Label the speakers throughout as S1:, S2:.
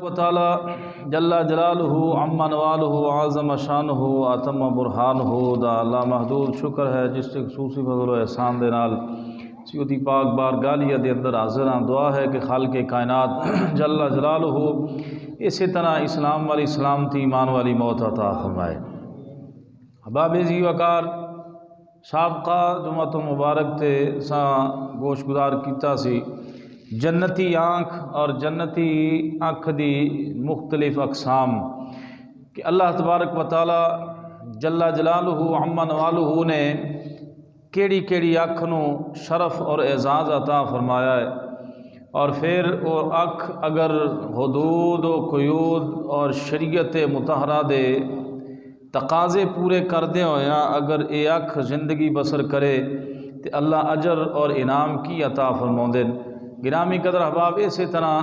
S1: تعالی جل جلالہ عم نوالہ اعظم شانہ اتم برہانہ دا اللہ محدود شکر ہے جس سے خصوصی فضل و احسان دے نال سیدی پاک بارگاہ دے اندر حاضر ہاں۔ دعا ہے کہ خالق کائنات جل جلالہ اسی طرح اسلام والی سلامتی ایمان والی موت عطا فرمائے۔ احباب عزیز وقار سابقہ جمعۃ مبارک تے سا گوش گزار کیتا سی جنتی آنکھ اور جنتی آنکھ دی مختلف اقسام کہ اللہ تبارک و تعالی جل جلالہ عم نوالہ نے کیڑی کیڑی آنکھ نو شرف اور اعزاز عطا فرمایا ہے، اور پھر وہ آنکھ اگر حدود و قیود اور شریعت مطہرہ دے تقاضے پورے کردے ہویا اگر اے آنکھ زندگی بسر کرے تو اللہ اجر اور انعام کی عطا فرماؤندے۔ گرامی قدر احباب اسی طرح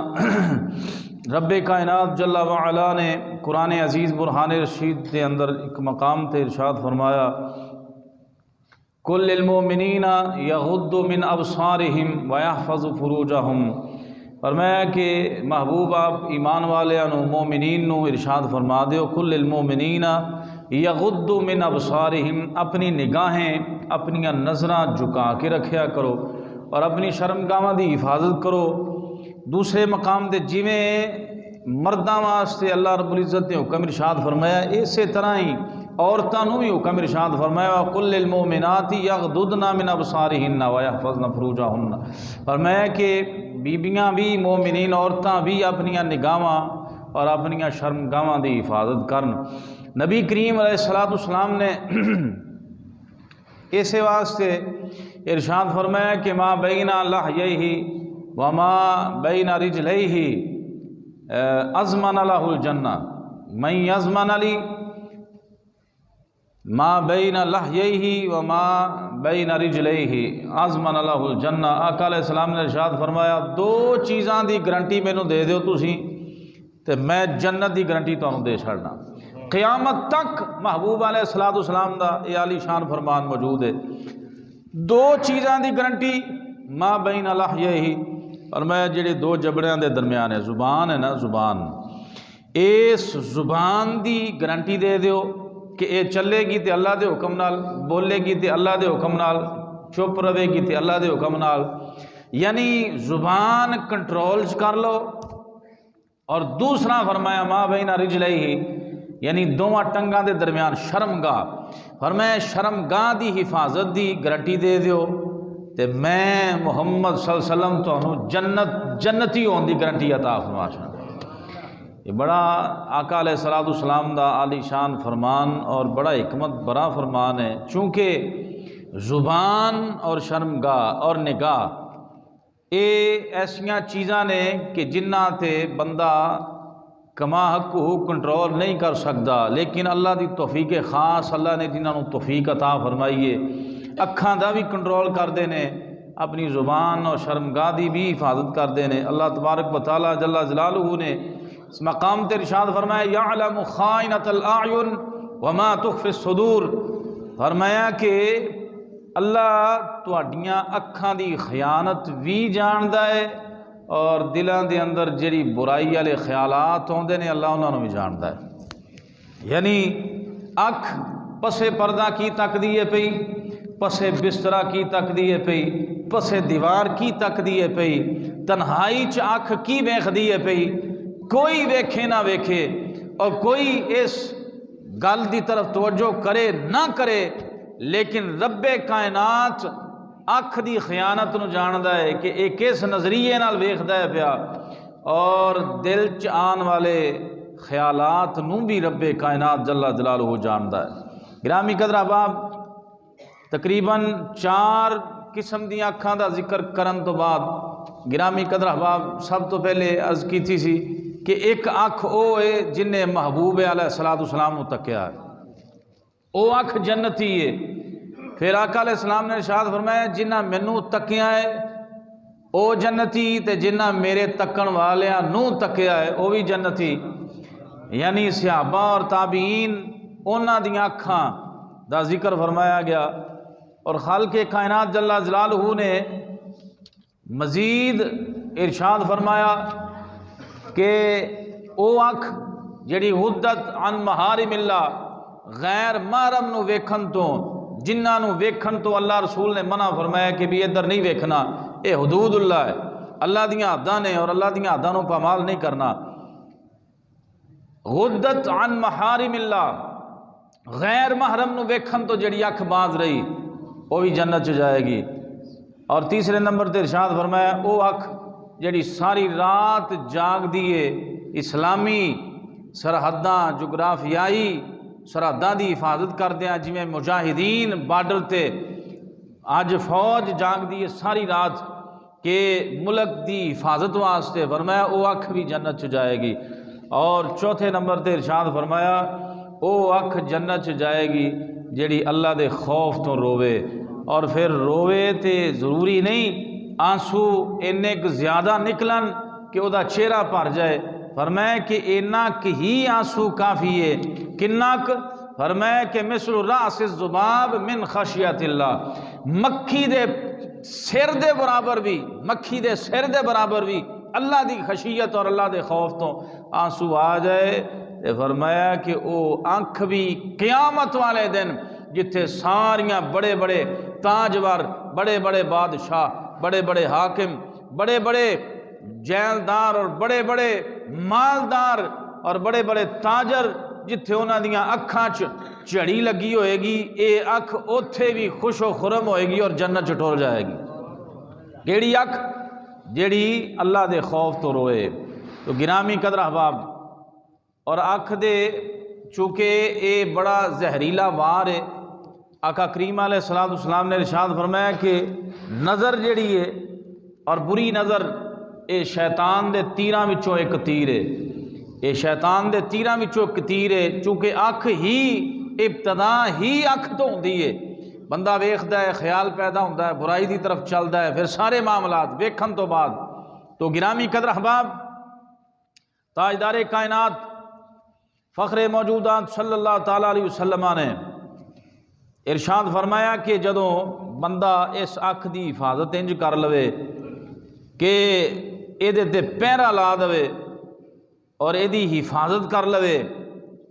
S1: رب کائنات جل وعلا نے قرآن عزیز برہان رشید کے اندر ایک مقام تے ارشاد فرمایا کل للمؤمنین یغضوا من ابصارہم ویحفظوا فروجہم، فرمایا کہ محبوب آپ ایمان والیاں مومنین نو ارشاد فرما دیو کل للمؤمنین یغضوا من ابصارہم، اپنی نگاہیں اپنی نظراں جھکا کے رکھیا کرو اور اپنی شرمگاہاں دی حفاظت کرو۔ دوسرے مقام دے جویں مرداں واسطے اللہ رب العزت نے حکم ارشاد فرمایا اسی طرح ہی عورتاں نو بھی حکم ارشاد فرمایا قل للمؤمنات یغضضن من ابصارہن ویحفظن فروجہن، فرمایا کہ بیبیاں بھی مومنین عورتاں بھی اپنی نگاہاں اور اپنی شرمگاہاں دی حفاظت کرن۔ نبی کریم علیہ السلام نے اسی واسطے ارشاد فرمایا کہ ما بین لحییہ وما بین رجلیہ اضمن لہ الجنہ، من یضمن لی ما بین لحییہ وما بین رجلیہ اضمن لہ الجنہ۔ آقا علیہ السلام نے ارشاد فرمایا دو چیزاں دی گارنٹی مینوں دے دیو تسی تے میں جنت دی گارنٹی تانوں دے چھڑنا۔ قیامت تک محبوب علیہ السلام دا یہ عالی شان فرمان موجود ہے۔ دو چیزاں دی گارنٹی ما بین لحییہ، اور میں جڑے دو جبڑیاں دے درمیان ہے زبان ہے نا، زبان، اس زبان دی گارنٹی دے دیو کہ اے چلے گی تے اللہ دے حکم نال، بولے گی تے اللہ دے حکم نال، چپ رہے گی تے اللہ دے حکم نال، یعنی زبان کنٹرول کر لو۔ اور دوسرا فرمایا ما بین رجلیہ، یعنی دونوں ٹنگاں دے درمیان شرمگاہ، فرمایا شرمگاہ دی حفاظت دی گارنٹی دے دیو تے میں محمد صلی اللہ علیہ وسلم تانوں جنتی ہون دی گارنٹی عطا فرما چھڑاں۔ یہ بڑا آقا علیہ السلام دا عالی شان فرمان اور بڑا حکمت برا فرمان ہے، چونکہ زبان اور شرمگاہ اور نگاہ اے ایسیاں چیزاں نے کہ جنہ تے بندہ کما حق کنٹرول نہیں کر سکتا، لیکن اللہ دی توفیق خاص اللہ نے جنہاں نوں توفیق عطا فرمائیے اکھاں دا بھی کنٹرول کردے نے، اپنی زبان اور شرمگاہ دی بھی حفاظت کردے نے۔ اللہ تبارک و تعالی جل جلالہ نے اس مقام تے ارشاد فرمایا یعلم خائنۃ الاعین وما تخفی الصدور، فرمایا کہ اللہ تہاڈیاں اکھاں دی خیانت بھی جاندا ہے اور دلاں دے اندر جڑی برائی والے خیالات ہوندے نے اللہ انہاں نوں بھی جاندا ہے۔ یعنی اکھ پسے پردہ کی تکدی ہے پئی، پسے بسترا کی تکدی ہے پئی، پسے دیوار کی تکدی ہے پئی، تنہائی چ اکھ کی ویکھدی ہے پئی، کوئی ویکھے نہ ویکھے اور کوئی اس گل دی طرف توجہ کرے نہ کرے، لیکن رب کائنات اکھ دی خیانت نو جاندا ہے کہ یہ کس نظریے نال ویکھدا ہے پیا، اور دل چ آن والے خیالات نو بھی رب کائنات جل جلالہ جاندا ہے۔ گرامی قدر احباب تقریباً 4 قسم دی اکھاں دا ذکر کرن تو بعد گرامی قدر احباب سب تو پہلے عرض کیتی سی کہ ایک اکھ او ہے جن نے محبوب علیہ السلام نو تکیا ہے، او اکھ جنتی ہے۔ پھر آقا علیہ السلام نے ارشاد فرمایا جنہ مینوں تکیا ہے او جنتی تے جنہ میرے تکن والیاں نو تکیا ہے او بھی جنتی، یعنی صحابہ اور تابعین انہاں دیاں اکھاں دا ذکر فرمایا گیا۔ اور خالق کائنات جل جلالہ نے مزید ارشاد فرمایا کہ او اکھ جڑی حدت عن محارم اللہ غیر محرم نو ویکھن تو جنہاں نو ویکھن تو اللہ رسول نے منع فرمایا کہ بھی ادھر نہیں ویکھنا، اے حدود اللہ ہے، اللہ دیاں حداں نے اور اللہ دیاں حداں نو پامال نہیں کرنا۔ غدت عن محارم اللہ غیر محرم نو ویکھن تو جڑی اکھ باز رہی وہ بھی جنت چ جائے گی۔ اور تیسرے نمبر تے ارشاد فرمایا او اکھ جڑی ساری رات جاگ دیے اسلامی سرحداں جغرافیائی سرحداں دی حفاظت کردیاں، جویں مجاہدین بارڈر تے اج فوج جاگ دی ساری رات کہ ملک دی حفاظت واسطے، فرمایا او اکھ بھی جنت چ جائے گی۔ اور چوتھے نمبر تے ارشاد فرمایا او اکھ جنت چ جائے گی جیڑی اللہ دے خوف تو روے، اور پھر روے تے ضروری نہیں آنسو اینے زیادہ نکلن کہ او دا چہرہ بھر جائے، فرمایا کہ اینا ہی آنسو کافی ہے، کناک؟ فرمایا کہ مثل راس الذباب من خشیت اللہ، مکھی دے سر دے برابر بھی، مکھی دے سر دے برابر بھی اللہ دی خشیت اور اللہ دے خوف تو آنسو آ جائے، تے فرمایا کہ او آنکھ بھی قیامت والے دن جتھے ساریاں بڑے بڑے تاجور، بڑے بڑے بادشاہ، بڑے بڑے حاکم، بڑے بڑے جیلدار اور بڑے بڑے مالدار اور بڑے بڑے تاجر جتھے انہاں دیاں اکھاں چڑی لگی ہوئے گی، اے اکھ اوتھے بھی خوش و خرم ہوئے گی اور جنت چ ٹر جائے گی۔ کیڑی اکھ؟ جیڑی اللہ دے خوف تو روئے۔ تو گرامی قدر احباب، اور اکھ دے چونکہ اے بڑا زہریلا وار ہے، آقا کریم علیہ السلام نے ارشاد فرمایا کہ نظر جیڑی ہے اور بری نظر اے شیطان دے تیراں وچوں ایک تیر ہے، اے شیطان دے تیراں وچوں ایک تیر ہے، چونکہ اکھ ہی ابتدا ہی اکھ تو ہوندی ہے، بندہ ویکھدا ہے خیال پیدا ہوندا ہے برائی دی طرف چلدا ہے، پھر سارے معاملات ویکھن تو بعد۔ تو گرامی قدر احباب، تاجدار کائنات فخر موجودات صلی اللہ تعالیٰ علیہ وسلم نے ارشاد فرمایا کہ جدوں بندہ اس اکھ دی حفاظت انج کر لوے کہ اے دے تے پہرا لا دے اور اے دی حفاظت کر لوے،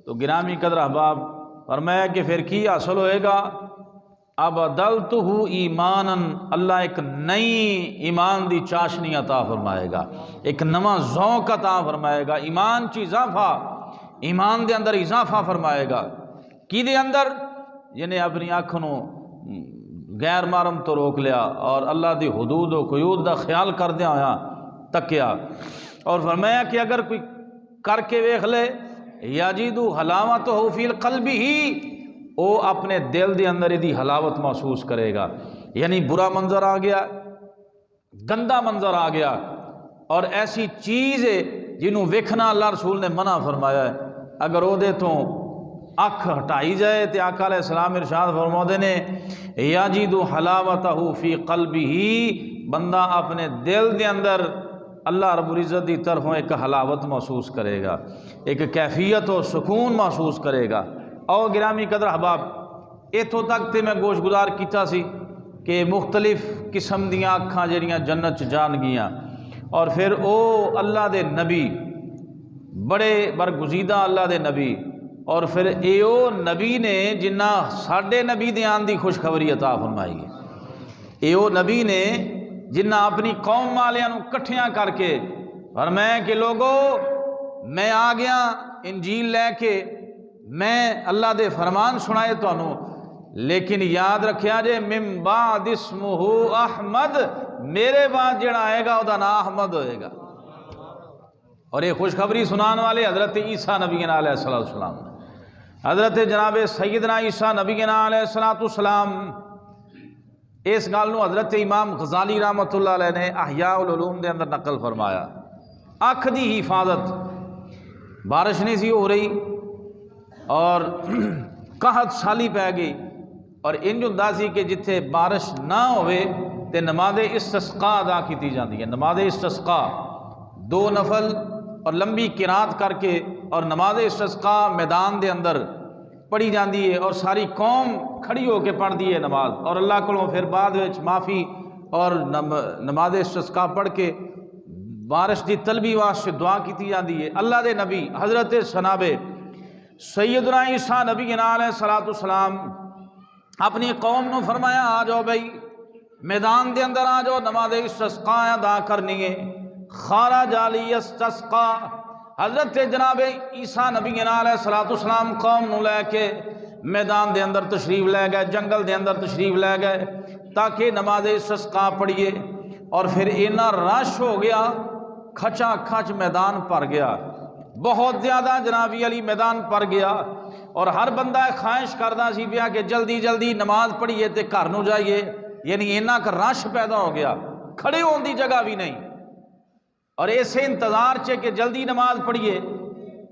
S1: تو گرامی قدر احباب فرمایا کہ پھر کی حاصل ہوئے گا؟ ابدلتہ ایمانا، اللہ ایک نئی ایمان دی چاشنی عطا فرمائے گا، ایک نواں ذوق عطا فرمائے گا، ایمان چی اضافہ، ایمان دے اندر اضافہ فرمائے گا۔ کی دے اندر؟ جنہیں اپنی آنکھ نو غیر محرم تو روک لیا اور اللہ دی حدود و قیود دا خیال کردیا ہویا تکیا، اور فرمایا کہ اگر کوئی کر کے ویکھ لے یجدو حلاوتہ فی القلب ہی، او اپنے دل دے اندر دی حلاوت محسوس کرے گا، یعنی برا منظر آ گیا، گندا منظر آ گیا اور ایسی چیز ہے جنہوں ویکھنا اللہ رسول نے منع فرمایا ہے، اگر او دے تو اکھ ہٹائی جائے تو آقا علیہ السلام ارشاد فرماتے نے یجد حلاوتہ فی قلبہ، بندہ اپنے دل دے اندر اللہ رب العزت دی طرفوں ایک حلاوت محسوس کرے گا، ایک کیفیت و سکون محسوس کرے گا۔ اور گرامی قدر احباب، اتوں تک تے میں گوش گزار کیتا سی کہ مختلف قسم دیاں اکھاں جڑیاں جنت چ جان گیاں، اور پھر او اللہ دے نبی بڑے برگزیدہ اللہ دے نبی، اور پھر ایو نبی نے جنہ ساڈے نبی دے آن دی خوشخبری عطا فرمائی ہے، ایو نبی نے جنہ اپنی قوم والیاں نو کٹھیاں کر کے فرمایا کہ لوگو میں آ گیا انجیل لے کے، میں اللہ دے فرمان سنائے تانوں، لیکن یاد رکھیا جے من بعد اسمہ احمد، میرے بعد جڑا آئے گا او دا نام احمد ہوئے گا۔ اور یہ خوشخبری سنان والے حضرت عیسیٰ نبی علیہ السلام، حضرت جناب سیدنا عیسیٰ نبی علیہ السلام۔ اس گل نو حضرت امام غزالی رحمۃ اللہ علیہ نے احیاء العلوم دے اندر نقل فرمایا۔ اکھ دی حفاظت، بارش نہیں سی ہو رہی اور قحط سالی پہ گئی، اور انج ہوندا سی کہ جتھے بارش نہ ہوئے تے نماز استسقاء ادا کیتی جاندی ہے۔ نماز استسقاء 2 نفل اور لمبی قرات کر کے اور نماز استسقاء میدان دے اندر پڑھی جاندی ہے، اور ساری قوم کھڑی ہو کے پڑھتی ہے نماز، اور اللہ کو پھر بعد وچ معافی اور نماز استسقاء پڑھ کے بارش دی طلبی واسطے دعا کی جاتی ہے۔ اللہ دے نبی حضرت جناب سیدنا عیسیٰ نبی علیہ الصلوۃ والسلام اپنی قوم نو فرمایا آ جاؤ بھائی میدان دے اندر آ جاؤ، نماز استسقاء ادا کرنی ہے۔ خرج لیستسقا، حضرت جناب عیسیٰ نبی علیہ الصلوۃ والسلام قوم نو لے کے میدان دے اندر تشریف لے گئے، جنگل دے اندر تشریف لے گئے تاکہ نماز استسقاء پڑھیے۔ اور پھر اینا رش ہو گیا، کھچا کھچ میدان پر گیا، بہت زیادہ جنابی علی میدان پر گیا، اور ہر بندہ خواہش کردا سی پیا کہ جلدی جلدی نماز پڑھیے تے گھر نو جائیے، یعنی اینا کا رش پیدا ہو گیا، کھڑے ہون دی جگہ بھی نہیں، اور ایسے انتظار چے کہ جلدی نماز پڑھیے۔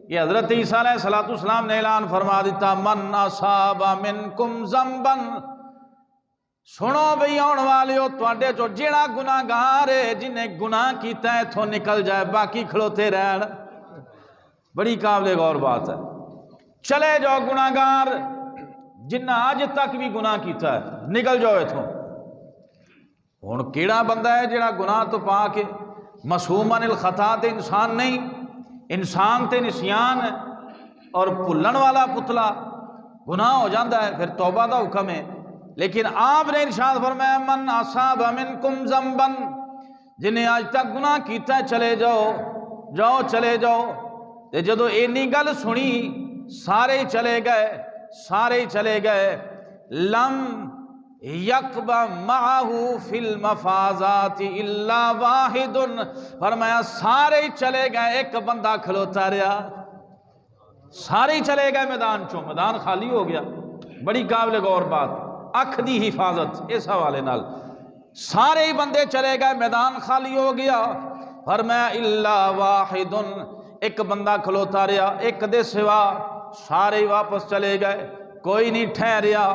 S1: یہ حضرت عیسیٰ علیہ الصلوۃ والسلام نے اعلان فرما دیتا من اصاب منکم ذنبا، سنو بھئی آن والیو تواڈے چو جیڑا گناہگار ہے جنہیں گناہ کیتا ہے اتھوں نکل جائے، باقی کھڑوتے رہن۔ بڑی قابل غور بات ہے، چلے جاؤ گناہگار جنہ آج تک بھی گناہ کیتا ہے نکل جاؤ اتھوں۔ ہن کیڑا بندہ ہے جڑا گناہ تو پا کے معصوم عن الخطا تے انسان نہیں، انسان تے نسیان ہے اور بھلن والا پتلا گناہ ہو جاندہ ہے، پھر توبہ دا حکم ہے۔ لیکن آپ نے ارشاد فرمایا من اصاب منکم ذنبا، جنہیں آج تک گناہ کیتا ہے چلے جاؤ چلے جاؤ۔ تے جدو اینی گل سنی سارے چلے گئے لم یقب معہ فی المفازات الا واحد، فرمایا سارے چلے گئے ایک بندہ کھلوتا رہا، سارے چلے گئے میدان چوں، میدان خالی ہو گیا۔ بڑی قابل غور بات، اکھ دی حفاظت اس حوالے نال، سارے ہی بندے چلے گئے میدان خالی ہو گیا، فرمایا الا واحد، ایک بندہ کھلوتا رہا، ایک دے سوا سارے واپس چلے گئے، کوئی نہیں ٹھہریا،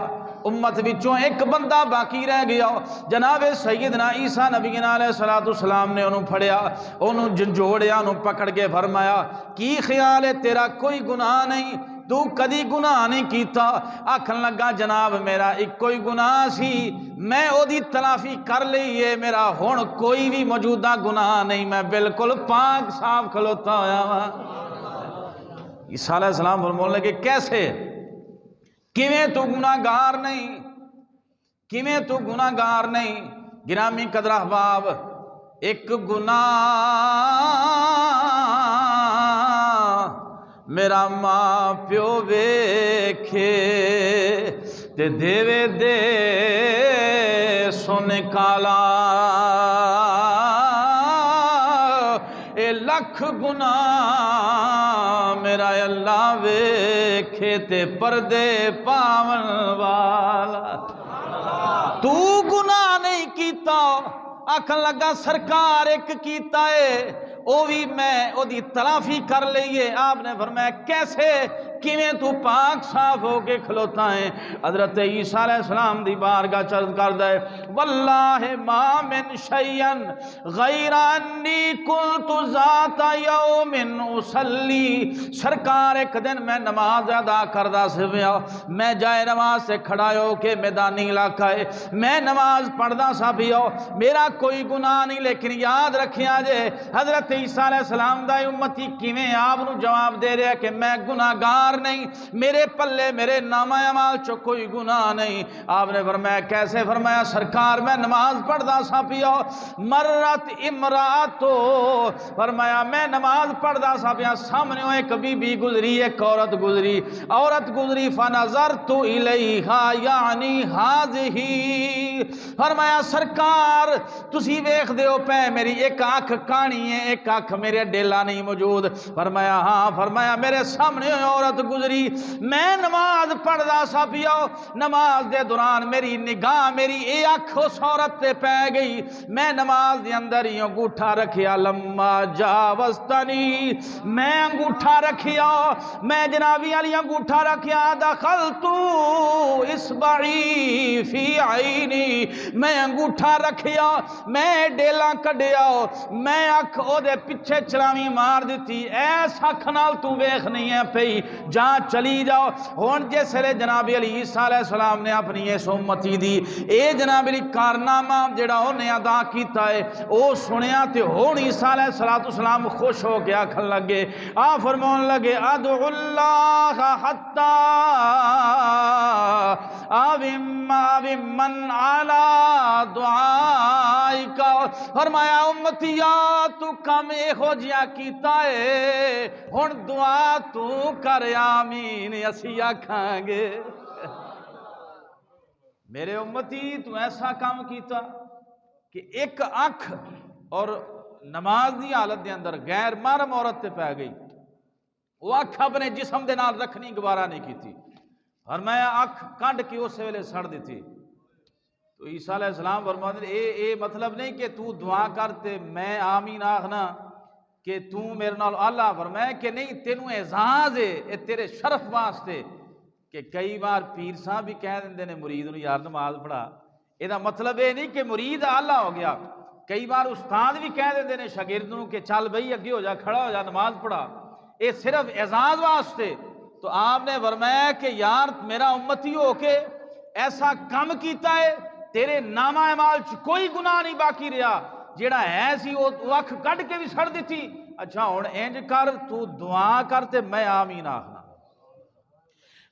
S1: امت وچوں ایک بندہ باقی رہ گیا۔ جناب سیدنا عیسیٰ نبی علیہ الصلوۃ والسلام نے انہوں پھڑیا، انہوں جھنجھوڑیا، انہوں پکڑ کے فرمایا کی خیال ہے تیرا کوئی گناہ نہیں، تو کدی گناہ نہیں کیتا؟ آکھن لگا جناب میرا ایک کوئی گناہ سی، میں او دی تلافی کر لئیے، میرا ہون کوئی بھی موجودہ گناہ نہیں، میں بالکل پاک صاف کھلوتا ہوا۔ عیسیٰ علیہ السلام فرمانے لگے کیسے؟ کیویں تو گناہگار نہیں، کیویں تو گناہگار نہیں؟ گرامی قدر احباب، ایک گناہ میرا ماں پیو ویکھے تے دیوے دے سن کالا، اے لکھ گناہ میرا اللہ ویکھے تے پردے پاون والا۔ تو گناہ نہیں کیتا، آکھن لگا سرکار ایک کیتا ہے، او بھی میں او دی تلافی کر لئیے۔ آپ نے فرمایا کیسے؟ کیویں تو پاک صاف ہو کے کھلوتا ہے؟ حضرت عیسیٰ علیہ السلام دی بارگاہ چرد کر دے واللہ ما من شیئن غیر انی کنت ذات یوم اصلی، سرکار ایک دن میں نماز ادا کردہ سے پیا، میں جائے نماز سے کھڑا ہو کے میدانی علاقہ ہے، میں نماز پڑھدا سا پیا، میرا کوئی گناہ نہیں، لیکن یاد رکھیا جے حضرت عیسیٰ علیہ السلام دا امتی کیویں آپ نو جواب دے رہے کہ میں گناہگار نہیں، میرے پلے میرے نامہ اعمال چو کوئی گناہ نہیں۔ آپ نے فرمایا کیسے؟ فرمایا سرکار میں نماز پڑھدا سا پیا، مرت امراتو، فرمایا میں نماز پڑھدا سا پیا، سامنے ایک بی بی گزری، ایک عورت گزری، فنظرت الیہا یعنی ہاذہی، فرمایا سرکار تسی ویکھ دیو پے میری ایک آنکھ کانی ہے، ایک آنکھ میرے ڈیلا نہیں موجود۔ فرمایا ہاں، فرمایا میرے سامنے عورت گزری، میں نماز پڑھدا سا پیا، نماز دے دوران میری نگاہ میری اے آنکھ اس عورت تے پہ گئی، میں نماز دے اندر ہی انگوٹھا رکھیا، لما جاوزتنی، میں انگوٹھا رکھیا، میں جنابی علی انگوٹھا رکھیا، دخلتو اصبعی فی عینی، میں انگوٹھا رکھیا، میں ڈیلا کڈیا، میں اکھ او دے پیچھے چلاوی مار دیتی، ایس اکھ نال تو ویکھ نہیں ہے پئی جا چلی جاؤ۔ ہن جس ویلے جناب علی عیسیٰ علیہ السلام نے اپنی اس امتی دی اے جناب علی کارنامہ جڑا انہیں ادا کیتا ہے او سنیا تے ہن عیسیٰ علیہ السلام خوش ہو کے آکھن لگے، آ فرمون لگے ادعو اللہ حتی من علی دعائک، فرمایا امتیا تو کم ہو جیا کیتا ہے، ہن دعا تو کر آمین اسی آکھاں گے۔ میرے امتی تو ایسا کام کیتا کہ ایک اکھ اور نماز دی حالت دے اندر غیر محرم عورت تے پہ گئی، وہ اکھ اپنے جسم دے نال رکھنی گوارا نہیں کیتی، فرمایا اکھ کڈ کے اس ویلے سڑ دیتی۔ تو عیسیٰ علیہ السلام فرماتے ہیں اے مطلب نہیں کہ تو دعا کرتے میں آمین آخنا کہ تو میرے نال اللہ، فرمایا کہ نہیں، تینوں اعزاز ہے اے تیرے شرف واسطے کہ کئی بار پیر صاحب بھی کہہ دیندے نے مرید نو یار نماز پڑھا، یہ مطلب یہ نہیں کہ مرید آلہ ہو گیا، کئی بار استاد بھی کہہ دیندے نے شاگرد نو کہ چل بھئی اگے ہو جا، کھڑا ہو جا، نماز پڑھا، یہ صرف اعزاز واسطے۔ تو آپ نے فرمایا کہ یار میرا امتی ہو کے ایسا کم کیتا ہے تیرے نامہ اعمال کوئی گناہ نہیں باقی رہا، جیڑا ہے سی وہ اکھ کڈ کے بھی سڑ دیتی، اچھا ہن انج کر تو دعا کر تے میں آمین آخنا۔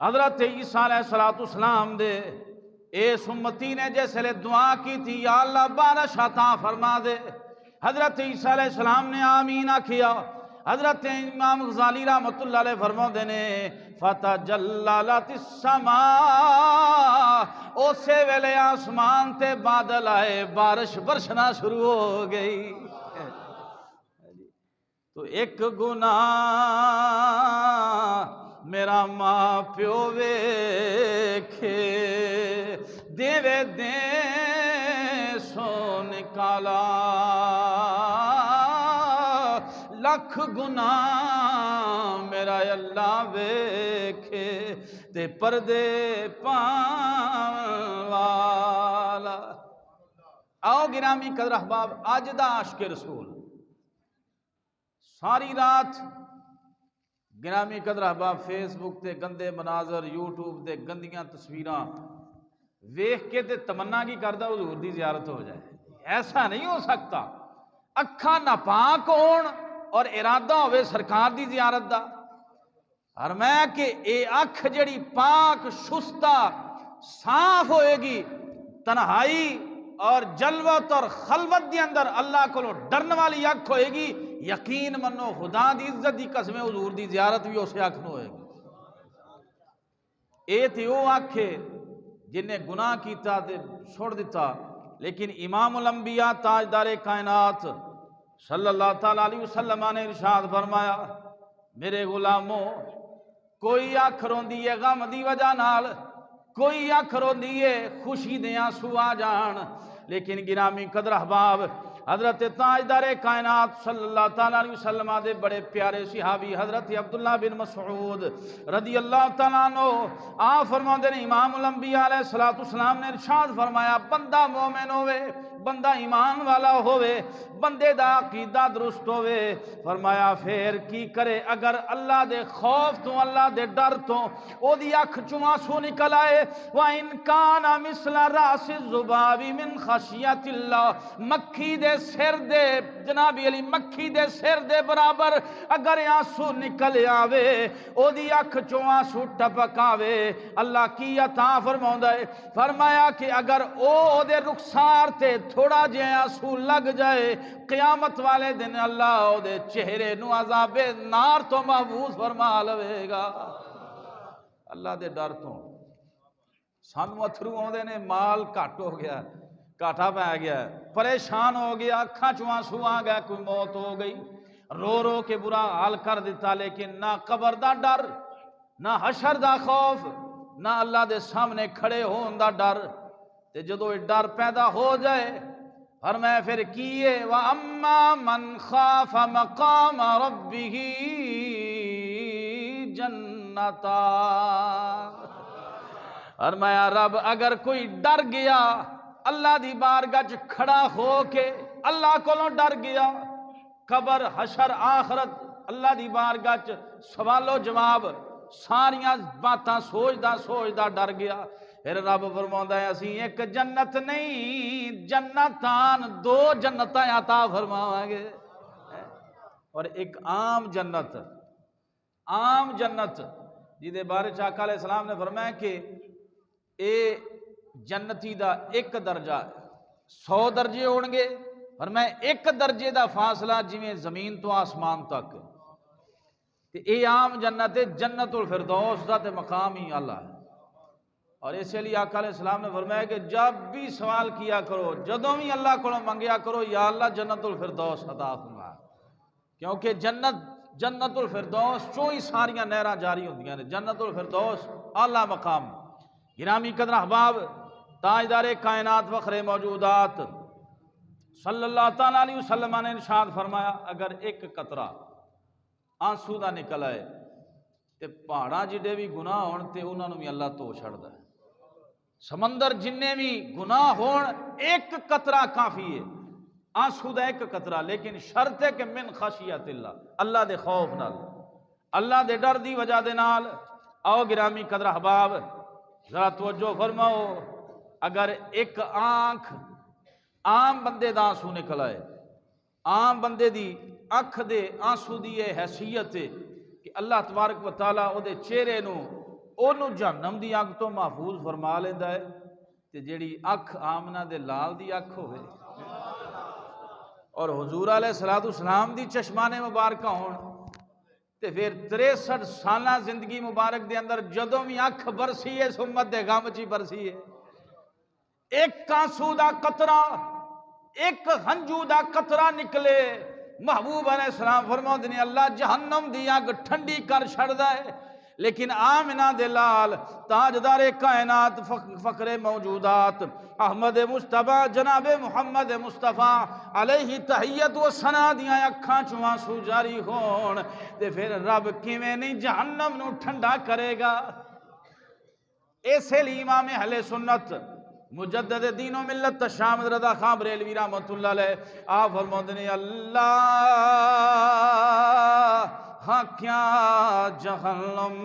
S1: حضرت عیسیٰ علیہ السلام دے اس امتی نے جیسے دعا کی تھی یا اللہ بارش عطا فرما دے، حضرت عیسیٰ علیہ السلام نے آمین آکھیا۔ حضرت امام غزالی رحمۃ اللہ علیہ فرماتے نے فتجللت السماء، اسی ویلے آسمان تے بادل آئے، بارش برسنا شروع ہو گئی۔ تو ایک گناہ میرا ماں پیو ویکھے، دیوے دے سو نکالا، لکھ گناہ میرا اللہ ویکھے تے پردے پاون والا۔ آؤ گرامی قدر احباب، اج دا عاشق رسول ساری رات گرامی قدر احباب فیس بک تے گندے مناظر، یوٹیوب تے گندیاں تصویراں ویکھ کے تے تمنا کی کردا حضور دی زیارت ہو جائے، ایسا نہیں ہو سکتا۔ اکھاں ناپاک ہون اور ارادہ ہوئے سرکار دی زیارت دا، فرمایا کہ اے اکھ جڑی پاک شستہ صاف ہوئے گی، تنہائی اور جلوت اور خلوت دی اندر اللہ کو ڈرن والی اکھ ہوئے گی، یقین منو خدا دی عزت دی قسم حضور دی زیارت بھی اسے اکھ نو ہوئے گی۔ اے تے او اکھ جن نے گناہ کیتا تے چھوڑ دیتا، لیکن امام الانبیاء تاجدار کائنات صلی اللہ تعالیٰ علیہ وسلم نے ارشاد فرمایا میرے غلاموں، کوئی اکھ روندی ہے غم دی وجہ نال، کوئی اکھ روندی ہے خوشی دے آنسو آ جان، لیکن گرامی قدر احباب حضرت تاجدار کائنات صلی اللہ تعالیٰ علیہ وسلم دے بڑے پیارے صحابی حضرت عبداللہ بن مسعود رضی اللہ تعالیٰ عنہ آپ فرماتے ہیں امام الانبیاء علیہ السلام نے ارشاد فرمایا بندہ مومن ہوئے، بندہ ایمان والا ہوئے، بندے دا عقیدہ درست ہوئے، فرمایا پھر کی کرے اگر اللہ دے خوف تو اللہ دے ڈر تو او دی اکھ چوں آنسو نکل آئے، وَإِن كَانَ مِثْلَ رَأْسِ الذُّبَابِ مِنْ خَشْيَةِ اللَّهِ، مکھی دے سر دے جناب علی مکھی دے سر دے برابر اگر آنسو نکل آوے، او دی اکھ چوں آنسو ٹپک آوے، اللہ کی عطا فرماؤندا ہے، فرمایا کہ اگر او دے رخسار تے تھوڑا جے آنسو لگ جائے، قیامت والے دن اللہ او دے چہرے نو عذاب نار تو محفوظ فرما لوے گا۔ اللہ دے ڈر تو سانو اتھرو آندے نے، مال گھٹ ہو گیا، گھاٹا پہ گیا، پریشان ہو گیا، اکھاں چوں آنسو آ گیا، کوئی موت ہو گئی، رو رو کے برا حال کر دیتا، لیکن نہ قبر دا ڈر، نہ حشر دا خوف، نہ اللہ دے سامنے کھڑے ہون دا ڈر، تے جدو یہ ڈر پیدا ہو جائے فرمایا پھر کیے وَأَمَّا مَنْ خَافَ مَقَامَ رَبِّهِ جَنَّتَا، فرمایا رب اگر کوئی ڈر گیا اللہ دی بارگاہ وچ کھڑا ہو کے، اللہ کولوں ڈر گیا، قبر حشر آخرت اللہ دی بارگاہ وچ سوال و جواب ساریاں باتاں سوچدا ڈر گیا۔ پھر رب فرماؤندا ہے اسی ایک جنت نہیں جنتان، دو جنتاں عطا فرماواں گے۔ اور ایک عام جنت جہدے بارے آقا علیہ السلام نے فرمایا کہ اے جنتی دا ایک درجہ 100 درجے ہون گے، فرمایا ایک درجے دا فاصلہ جویں زمین تو آسمان تک، تے اے عام جنت ہے، جنت الفردوس دا تے مقام ہی اعلیٰ ہے۔ اور اسی لیے آقا علیہ السلام نے فرمایا کہ جب بھی سوال کیا کرو، جدوں بھی اللہ کو منگیا کرو، یا اللہ جنت الفردوس عطا فرما، کیونکہ جنت الفردوس چوں ہی ساریاں نہراں جاری ہوندیاں نے۔ جنت الفردوس اعلیٰ مقام۔ گرامی قدر احباب، تاجدار کائنات فخر موجودات صلی اللہ تعالیٰ علیہ وسلم نے ارشاد فرمایا اگر ایک قطرہ آنسو دا نکل آئے تے پہاڑاں جڑے بھی گناہ ہون تے انہاں نوں بھی اللہ تو چھڑدا ہے۔ سمندر جننے بھی گناہ ہون ایک قطرہ کافی ہے، آنسو دا ایک قطرہ، لیکن شرط ہے کہ من خشیت اللہ دے خوف نال، اللہ دے ڈر دی وجہ دے نال۔ آؤ گرامی قدر احباب ذرا توجہ فرماؤ، اگر ایک آنکھ عام بندے دا آنسو نکل آئے، عام بندے دی اکھ دے آنسو دی یہ حیثیت ہے کہ اللہ تبارک و تعالیٰ او دے چہرے نو اونوں جہنم دی اگ تو محفوظ فرما لیندا ہے، تے جیڑی اکھ آمنہ دے لال دی اکھ ہوئے اور حضور علیہ السلام دی چشمان مبارکہ ہون تے پھر 63 سالہ زندگی مبارک دے اندر جدوں بھی اکھ برسی ہے سمت دے غم چی برسی ہے، ایک آنسو دا قطرہ، ایک ہنجو دا قطرہ نکلے، محبوب علیہ السلام فرماؤندے نے اللہ جہنم دی اگ ٹھنڈی کر چھڑدا ہے۔ لیکن آمنہ دے لال تاجدار کائنات فخر موجودات احمد مصطفیٰ جناب محمد مصطفیٰ علیہ تحیت و ثنا دیاں اکھاں چوں آنسو جاری ہون تے پھر رب کیویں نہیں جہنم نو ٹھنڈا کرے گا۔ ایسے لیے امام اہل سنت مجدد دین و ملت تشامد رضا خان بریلوی رحمت اللہ علیہ آپ فرماتے ہیں اللہ ہاں کیا جہنم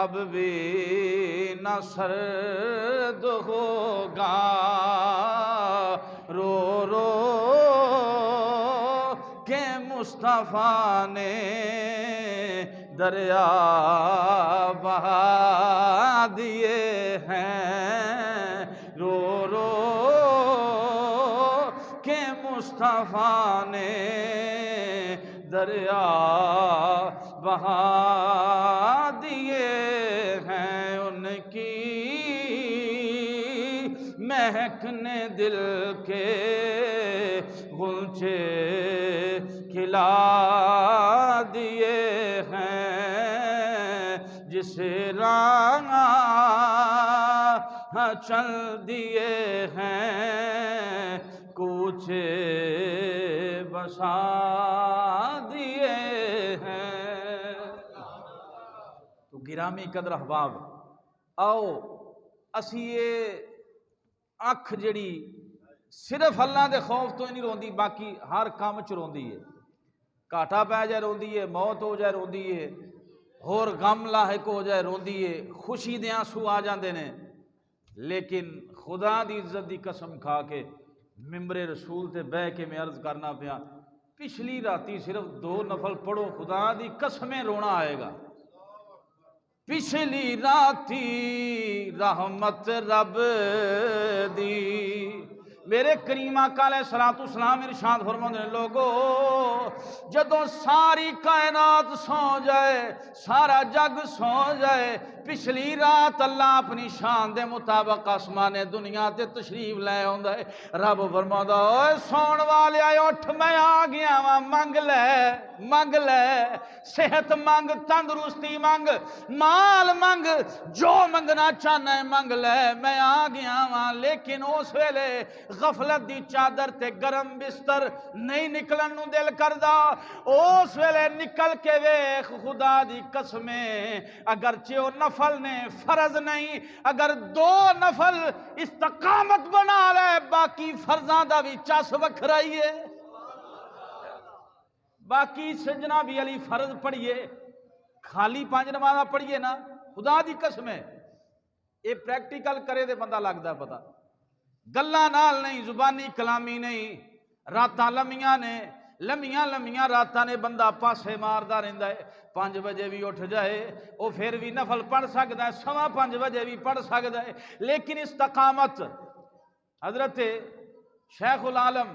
S1: اب بھی نہ سرد ہوگا، رو رو کہ مصطفیٰ نے دریا بہا دیے ہیں، رو رو کہ مصطفیٰ نے دریا بہا دیے ہیں، ان کی مہک نے دل کے غنچے کھلا دیے ہیں، جس راہ چل دیے ہیں کوچے بسا دیے ہیں۔ تو گرامی قدر احباب آؤ اسی یہ اکھ جڑی صرف اللہ دے خوف تو ہی نہیں روندی، باقی ہر کام چ روندی ہے، گھاٹا پہ جائے روندی ہے، موت ہو جائے روندی ہے، ہور غم لاحق ہو جائے روندی ہے، خوشی دے آنسو آ جاندے نے، لیکن خدا دی عزت دی قسم کھا کے ممبر رسول تے بہ کے میں عرض کرنا پیا پچھلی راتی صرف 2 نفل پڑھو خدا دی قسمیں رونا آئے گا۔ پچھلی راتی رحمت رب دی میرے کریم آقا علیہ السلام ارشاد فرماندے نے لوگو جدوں ساری کائنات سو جائے، سارا جگ سو جائے، پچھلی رات اللہ اپنی شان دے مطابق آسمان دنیا تے تشریف لے آندا ہے۔ رب فرماؤندا اوے سون والے اٹھ میں آ گیا وا، منگ لے صحت منگ، تندرستی منگ، مال منگ، جو منگنا چاہنا ہے منگ لے، میں آ گیا وا۔ لیکن اس ویلے غفلت دی چادر تے گرم بستر نہیں نکلن نو دل کردا، اس ویلے نکل کے ویکھ خدا دی قسمیں اگرچہ او نفل نے فرض نہیں، اگر 2 نفل استقامت بنا لے باقی فرضاں دا بھی چس وکھرائی ہے۔ باقی سجنا بھی علی فرض پڑھیے، خالی 5 نمازاں پڑھیے نا، خدا دی قسم ہے یہ پریکٹیکل کرے دے بندہ لگتا ہے پتا، گلاں نال نہیں، زبانی کلامی نہیں، راتاں لمیاں نے، لمیاں راتاں نے بندہ پاسے ماردا رہندا ہے، 5 بجے بھی اٹھ جائے وہ پھر بھی نفل پڑھ سکتا ہے، 5:15 بجے بھی پڑھ سکتا ہے، لیکن استقامت حضرت شیخ العالم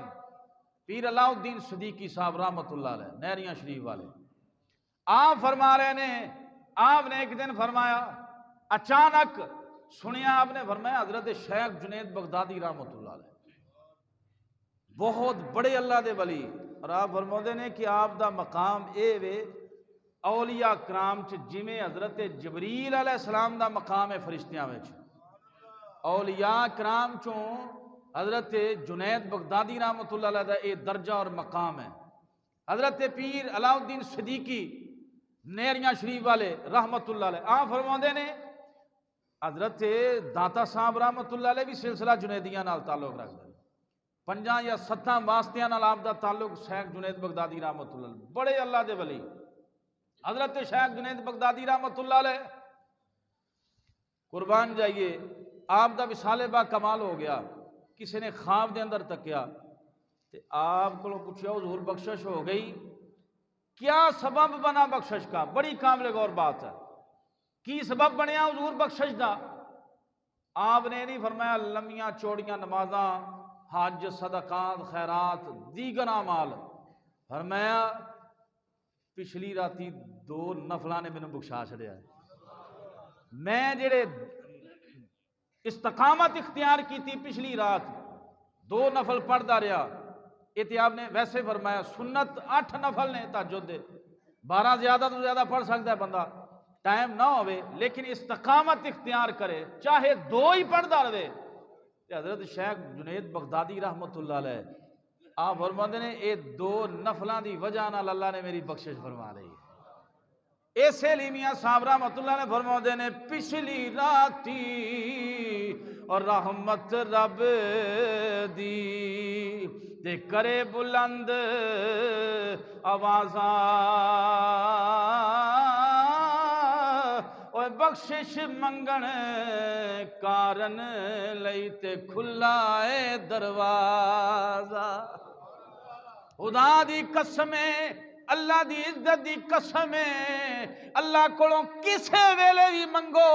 S1: پیر علاء الدین صدیقی صاحب رحمۃ اللہ علیہ نیریاں شریف والے، آپ فرما رہے نے، آپ نے ایک دن فرمایا، اچانک سنیا آپ نے فرمایا حضرت شیخ جنید بغدادی رحمۃ اللہ علیہ بہت بڑے اللہ دے ولی، اور آپ فرماتے ہیں کہ آپ دا مقام اے وے اولیاء کرام چ جویں حضرت جبریل علیہ السلام دا مقام ہے فرشتیاں وچ، اولیاء کرام چوں حضرت جنید بغدادی رحمۃ اللہ علیہ دا اے درجہ اور مقام ہے، حضرت پیر علاء الدین صدیقی نیریاں شریف والے رحمۃ اللہ علیہ آپ فرماتے ہیں حضرت داتا صاحب رحمۃ اللہ علیہ بھی سلسلہ جنیدیاں نال تعلق رکھتے ہیں، 5 یا 7 واسطیاں نال آپ دا تعلق شیخ جنید بغدادی رحمۃ اللہ علیہ بڑے اللہ دے ولی، حضرت شیخ جنید بغدادی رحمۃ اللہ علیہ قربان جائیے آپ دا وصال با کمال ہو گیا، کسی نے خواب دے اندر تکیا تے آپ کو پوچھا حضور بخشش ہو گئی، کیا سبب بنا بخشش کا؟ بڑی قابل غور بات ہے، کی سبب بنیا حضور بخشش دا؟ آپ نے نہیں فرمایا لمیاں چوڑیاں نمازاں، حج، صدقات، خیرات، دیگر اعمال، فرمایا پچھلی راتی 2 نفلاں نے مینوں بخشا چھڑیا ہے، میں جڑے استقامت اختیار کی تھی پچھلی رات 2 نفل پڑھدا رہا، یہ آپ نے ویسے فرمایا سنت 8 نفل نے تہجد دے، 12 زیادہ تو زیادہ پڑھ سکتا ہے بندہ، ٹائم نہ ہوئے لیکن استقامت اختیار کرے چاہے 2 ہی پڑھدا رہے۔ حضرت شیخ جنید بغدادی رحمۃ اللہ علیہ آپ فرماتے ہیں یہ 2 نفلاں دی وجہ نال اللہ نے میری بخشش فرما لی، ایسے لیے میاں صاحب رحمۃ اللہ نے فرماتے ہیں پچھلی راتی اور رحمت رب دی تے کرے بلند آوازاں، اور بخشش منگن کارن لئی تے کھلا ہے دروازہ، خدا دی قسم ہے، اللہ دی عزت دی قسم ہے، اللہ کولوں کسے ویلے بھی منگو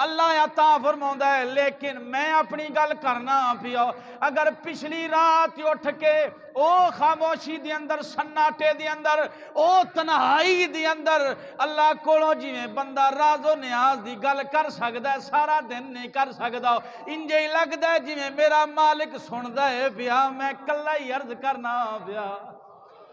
S1: اللہ عطا فرماوندا ہے، لیکن میں اپنی گل کرنا پیا، اگر پچھلی رات اٹھ کے او خاموشی دی اندر، سناٹے دی اندر، او تنہائی دی اندر اللہ کولوں جویں بندہ راز و نیاز دی گل کر سکدا ہے سارا دن نہیں کر سکدا، انجے ہی لگدا ہے جویں میرا مالک سندا ہے پیا میں کلا ہی عرض کرنا پیا۔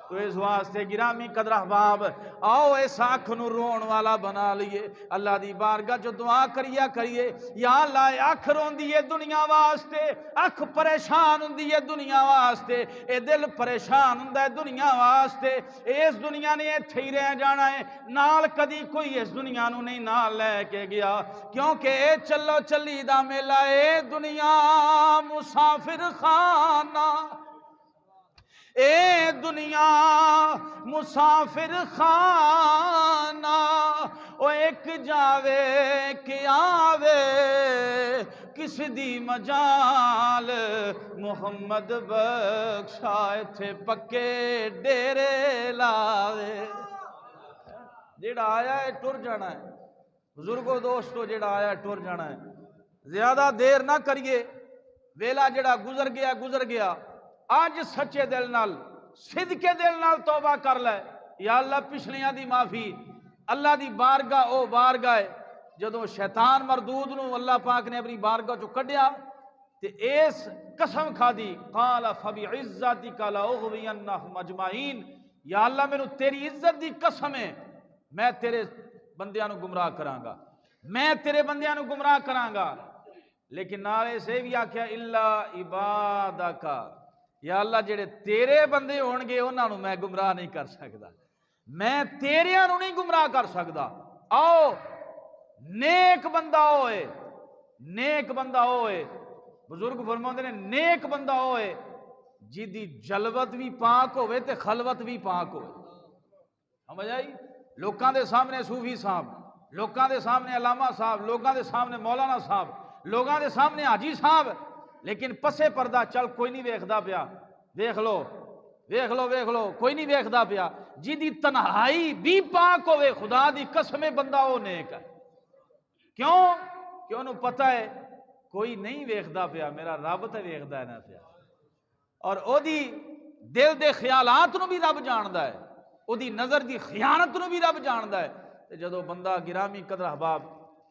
S1: تو اس واسطے گرامی قدر احباب آؤ اس آنکھ نو رون والا بنا لیے، اللہ دی بارگاہ جو دعا کریے یا اللہ آنکھ روندی ہے دنیا واسطے، آنکھ پریشان ہوندی ہے دنیا واسطے، اے دل پریشان ہوندا ہے دنیا واسطے، اس دنیا نے ایتھے ہی رہ جانا ہے، نال کدی کوئی اس دنیا نو نہیں نال لے کے گیا، کیونکہ اے چلو چلی دا میلہ، اے دنیا مسافر خانہ، اے دنیا مسافر خانہ، او ایک جاوے کہ آوے کس دی مجال، محمد بخشائے تھے پکے ڈیرے لاوے، جیڑا آیا ہے ٹر جانا ہے، بزرگو دوستو جیڑا آیا ہے ٹر جانا ہے، زیادہ دیر نہ کریے، ویلا جیڑا گزر گیا، آج سچے دل نال صدقے دل نال توبہ کر لے، یا اللہ پچھلیاں دی معافی، اللہ دی بارگاہ او بارگاہ جدوں شیطان مردود نو اللہ پاک نے اپنی بارگاہ چو کڈیا تے اس قسم کھا دی قال فبعزتک لاغوینہم اجمعین، یا اللہ مینوں تیری عزت دی قسم ہے میں تیرے بندیاں نو گمراہ کراں گا، میں تیرے بندیاں نو گمراہ کراں گا، لیکن نالے سے بھی آکھیا الا عبادک، یا اللہ جڑے تیرے بندے ہون گے انہاں نو میں گمراہ نہیں کر سکدا، میں تیریاں نو نہیں گمراہ کر سکدا، آؤ نیک بندہ ہوئے، نیک بندہ ہوئے، بزرگ فرماندے نے نیک بندہ ہوئے جدی جلوت بھی پاک ہوئے تے خلوت بھی پاک ہوئے، سمجھ آئی؟ لوکاں دے سامنے صوفی صاحب، لوکاں دے سامنے علامہ صاحب، لوکاں دے سامنے مولانا صاحب، لوکاں دے سامنے حاجی صاحب، لیکن پسے پردہ چل کوئی نہیں ویکھدا پیا۔ ویکھ لو ویکھ لو ویکھ لو، کوئی نہیں ویکھدا پیا۔ جدی تنہائی بھی پاک ہوئے، خدا دی قسم بندہ وہ نیک ہے۔ کیوں کہ انہوں پتہ ہے کوئی نہیں ویکھدا پیا، میرا رب تے ویکھدا ہے نا پیا، اور او دی دل دے خیالات نو بھی رب جاندا ہے، او دی نظر دی خیانت نو بھی رب جاندا ہے۔ تے جدو بندہ گرامی قدر احباب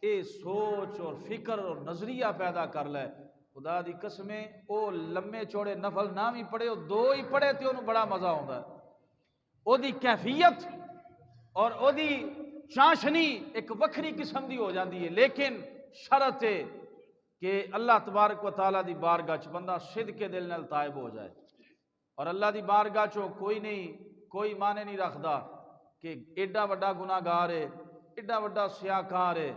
S1: اے سوچ اور فکر اور نظریہ پیدا کر لے، خدا دی قسمیں او لمے چوڑے نفل نہ بھی پڑھے، او دو ہی پڑھے تے انہوں بڑا مزہ آتا ہے۔ او دی کیفیت اور او دی چاشنی ایک وکھری قسم دی ہو جاتی ہے، لیکن شرط ہے کہ اللہ تبارک و تعالیٰ دی بارگاہ چ بندہ صدق کے دل نال تائب ہو جائے۔ اور اللہ دی بارگاہ چو کوئی نہیں، کوئی معنی نہیں رکھدا کہ ایڈا وڈا گناہگار ہے، ایڈا وڈا سیاکار ہے،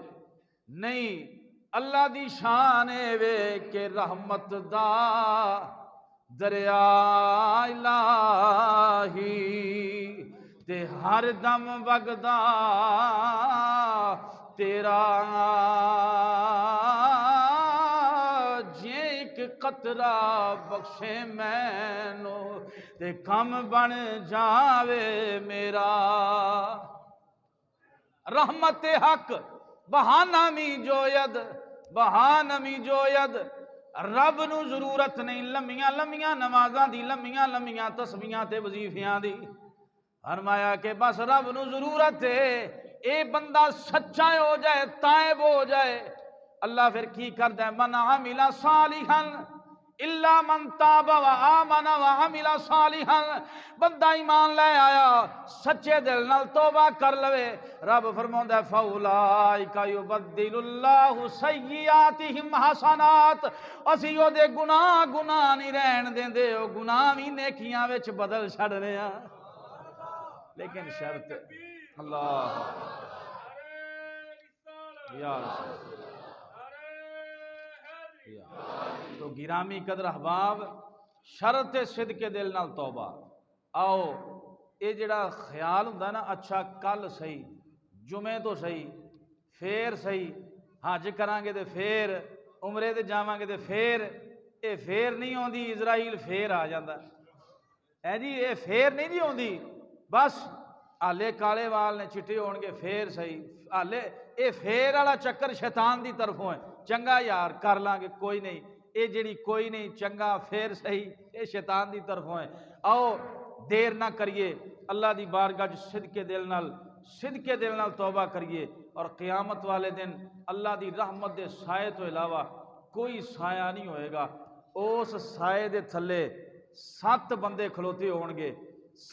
S1: نہیں۔ اللہ دی شان ہے وے کہ رحمت دا دریا الہی تے ہر دم وگدا تیرا، جے ایک قطرہ بخشے مینو تے کم بن جاوے میرا۔ رحمت حق بہانہ می جوید، بہانہ می جوید، رب نو ضرورت نہیں لمیاں لمیاں نمازاں دی، لمیاں لمیاں تسبیحاں تے وظیفیاں دی۔ فرمایا کہ بس رب نو ضرورت ہے اے بندہ سچا ہو جائے، تائب ہو جائے۔ اللہ پھر کی کردا ہے؟ من عمل صالحا الا من تاب و آمن و عمل صالحا، بندہ ایمان لے آیا، سچے دل نال توبہ کر لوے، رب فرماوندا ہے فاولائک یبدل اللہ سیئاتہم حسنات، اسی او دے گناہ گناہ نہیں رہن دیندے، او گناہ بھی نیکیاں وچ بدل چھڑنے ہاں۔ لیکن شرط اللہ یا رسول تو گرامی قدر احباب، شرط صدق کے دل نال توبہ۔ آؤ اے جڑا خیال ہوندا نا اچھا کل صحیح، جمعے تو صحیح، پھر صحیح، حج کران گے تے پھر عمرے تے جاواں گے تے پھر، اے پھر نہیں ہوندی، اسرائیل پھر آ جاندا ہے جی، اے پھر نہیں دی ہوندی، بس آلے کالے وال نے چٹے ہون گے پھر صحیح، آلے اے پھر والا چکر شیطان دی طرفوں ہے، چنگا یار کر لیں گے کوئی نہیں، اے جڑی کوئی نہیں چنگا پھر صحیح، اے شیطان دی طرفوں ہے۔ آؤ دیر نہ کریے، اللہ دی بارگاہ صدقے دل نال توبہ کریے، اور قیامت والے دن اللہ دی رحمت دے سائے تو علاوہ کوئی سایہ نہیں ہوئے گا۔ اس سائے دے تھلے 7 بندے کھلوتے ہون گے،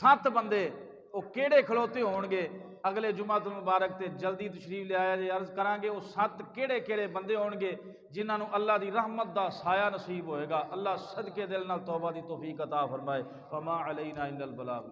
S1: 7 بندے، وہ کیڑے کھلوتے ہون گے؟ اگلے جمعہ المبارک تے جلدی تشریف لے آیا جی، عرض کران گے وہ 7 کیڑے کیڑے بندے ہون گے جنہاں نو اللہ دی رحمت دا سایہ نصیب ہوئے گا۔ اللہ صدقے دل نال توبہ دی توفیق عطا فرمائے۔ فما علینا الا البلاغ۔